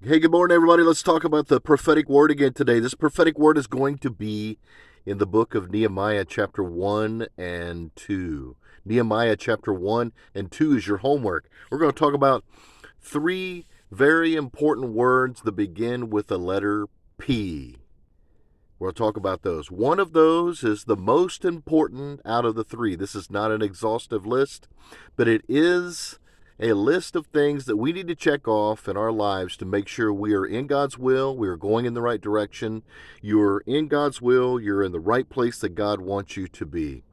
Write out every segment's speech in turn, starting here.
Hey, good morning, everybody. Let's talk about the prophetic word again today. This prophetic word is going to be in the book of Nehemiah, chapter 1 and 2. Nehemiah, chapter 1 and 2 is your homework. We're going to talk about three very important words that begin with the letter P. We'll talk about those. One of those is the most important out of the three. This is not an exhaustive list, but it is a list of things that we need to check off in our lives to make sure we are in God's will, we are going in the right direction. You're in God's will, you're in the right place that God wants you to be.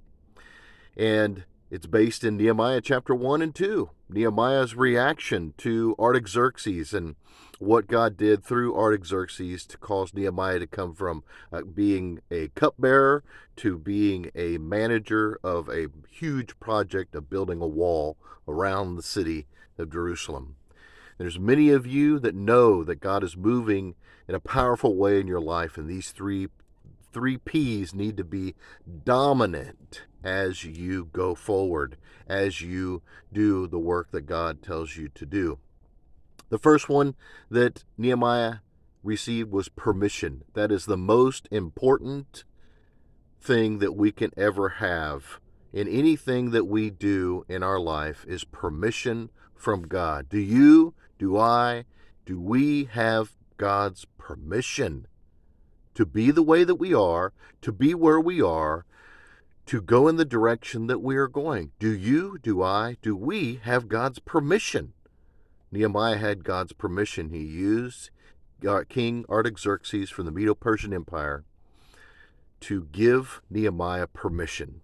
And it's based in Nehemiah chapter 1 and 2. Nehemiah's reaction to Artaxerxes and what God did through Artaxerxes to cause Nehemiah to come from being a cupbearer to being a manager of a huge project of building a wall around the city of Jerusalem. There's many of you that know that God is moving in a powerful way in your life, and these three P's need to be dominant as you go forward, as you do the work that God tells you to do. The first one that Nehemiah received was permission. That is the most important thing that we can ever have in anything that we do in our life is permission from God. Do we have God's permission to be the way that we are, to be where we are, to go in the direction that we are going? Do we have God's permission? Nehemiah had God's permission. He used King Artaxerxes from the Medo-Persian Empire to give Nehemiah permission.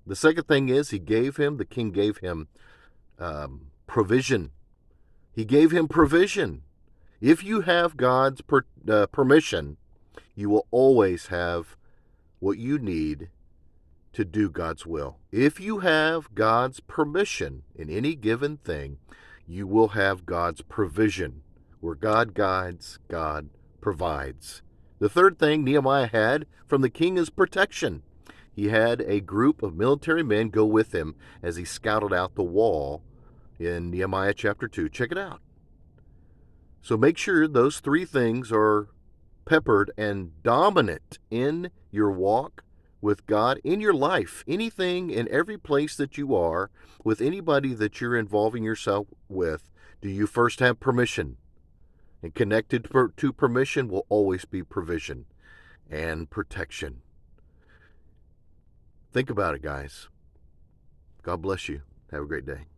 The second thing is the king gave him provision. He gave him provision. If you have God's permission, you will always have what you need to do God's will. If you have God's permission in any given thing, you will have God's provision. Where God guides, God provides. The third thing Nehemiah had from the king is protection. He had a group of military men go with him as he scouted out the wall in Nehemiah chapter 2. Check it out. So make sure those three things are peppered and dominant in your walk with God, in your life, anything in every place that you are, with anybody that you're involving yourself with. Do you first have permission? And connected to permission will always be provision and protection. Think about it, guys. God bless you. Have a great day.